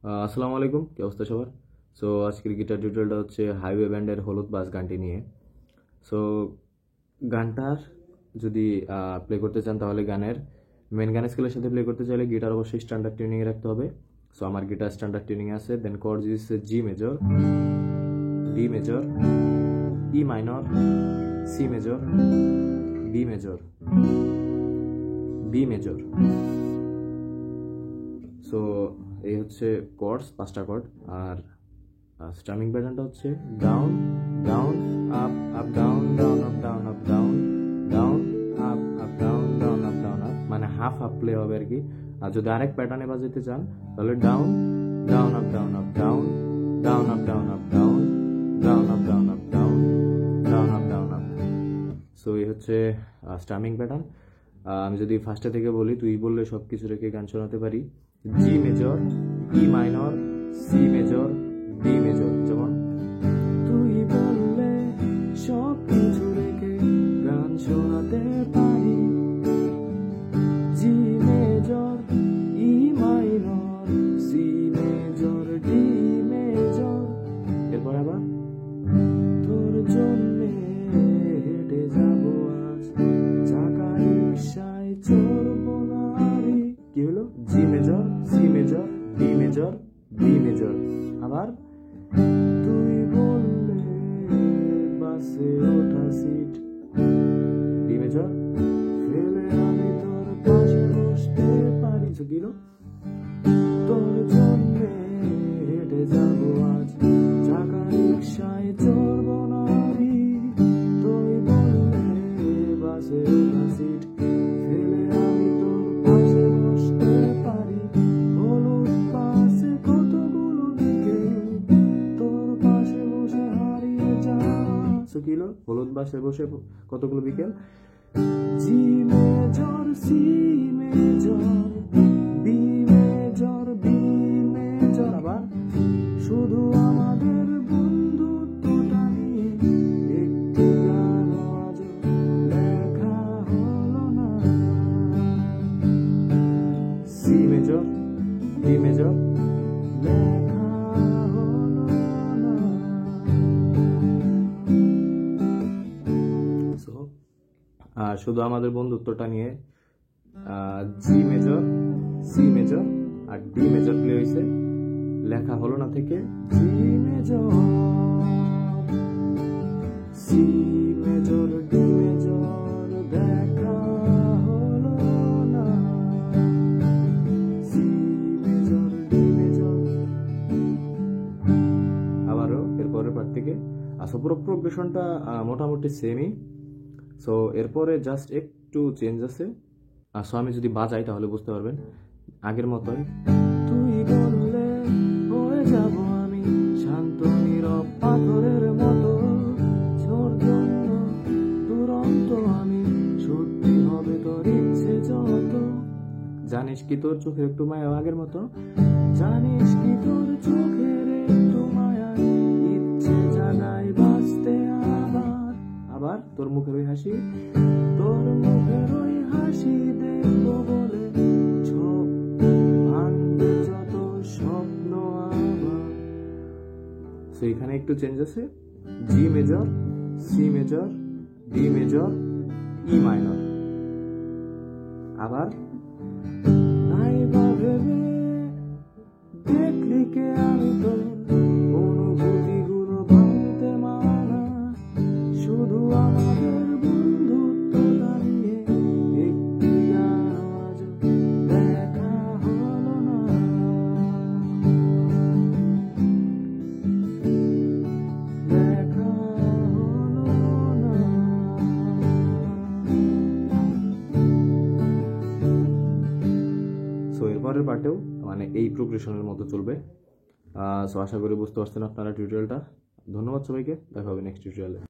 আসসালামু আলাইকুম, কি অবস্থা সবার? সো আজকের গিটার টিউটোরিয়ালটা হচ্ছে হাইওয়ে ব্যান্ডের হলুদ বাস গানটি নিয়ে। সো গানটার যদি প্লে করতে চান তাহলে গানের স্কেলের সাথে প্লে করতে চাইলে গিটার অবশ্যই স্ট্যান্ডার্ড টিউনিংয়ে রাখতে হবে। সো আমার গিটার স্ট্যান্ডার্ড টিউনিংয়ে আছে। Then chords is G major, D major, E minor, C major, B major, B major. So এই হচ্ছে কর্ডস, 5টা কর্ড। আর স্ট্রামিং প্যাটার্নটা হচ্ছে down down up up down down up down up down down up up down down up down up, মানে half half play হবে আর কি। আর যদি আরেক প্যাটার্নে বাজাতে চান তাহলে down down up down up down down up down up down down up down up down down up down up. So এই হচ্ছে স্ট্রামিং প্যাটার্ন। আমি যদি ফার্স্টে থেকে বলি, তুই বললে সব কিছু রেখে গান শোনাতে পারি। G major, E minor, C major, D major. যেমন তুই বললে সব কিছু রেখে গান শোনাতে পারি। G major, E minor, C major, D major. এরপর আবার তোর জন্য হেঁটে যাবো আজ, চাকা রিকশায় চড়বো না রে। কি হলো? G major, C major, D major, B major. আবার তুই বললে বাসে ওঠা সিট, ডি মেজর, ফেলে আমি তোর পাশে বসতে পারি। কি হলো? তোর জন্য হেঁটে যাবো আজ, চাকা রিকশায় চড়বো না রে। তুই বললে বাসে ওঠা সিট, ফেলে আমি তোর পাশে বসতে পারি। হলুদ বাসে কতগুলো বিকেল, তোর পাশে বসে হারিয়ে যা। কি হলো? হলুদ বাসে বসে কতগুলো বিকেল। G major, C major, B major, B major. আবার শুধু আমাদের বন্ধুত্বটা নিয়ে একটি গান আজ লেখা হলো না। সি মেজর, ডি মেজর, লেখা হলো না। আর শুধু আমাদের বন্ধুত্বটা নিয়ে জি মেজর, সি মেজর আর ডি মেজর প্লে হয়েছে, লেখা হলো না থেকে G major, C major, D major, দেখা হলো না। C major, D major. আবারও এরপরের পার্ট থেকে পুরো প্রোগ্রেশনটা মোটামুটি সেমই। সো এরপরে জাস্ট একটু চেঞ্জ আছে। সো আমি যদি বাজাই তাহলে বুঝতে পারবেন আগের মতোই। তুই বললে হয়ে যাব আমি শান্ত নীরব পাথরের মতো, তোর জন্য দুরন্ত আমি, সত্যি হবে তোর ইচ্ছে যত। জানিস কি তোর চোখের একটু মায়া আগের মতো, জানিস কি তোর চোখের একটু মায়া ইচ্ছে জাগায় বাঁচতে আবার। আবার তোর মুখের ওই হাসি, তোর মুখের ওই হাসি দেখবো বলে ভাঙবে যত স্বপ্ন আবার। সো এখানে একটু চেঞ্জ আছে। G major, C major, D major, E minor. আবার নাইবা ভেবে দেখলি কে আমি তোর অনুভূতিগুলো ভাঙতে মানা, শুধু আমাদের বন্ধুত্বটা নিয়ে একটি গান আজ লেখা হলো না। লেখা হলো না। সো এরপরের পার্টেও মানে এই প্রোগ্রেশনের মতো চলবে। সো আশা করি বুঝতে পারছেন আপনারা টিউটোরিয়ালটা। ধন্যবাদ সবাইকে, দেখা হবে নেক্সট টিউটোরিয়ালে।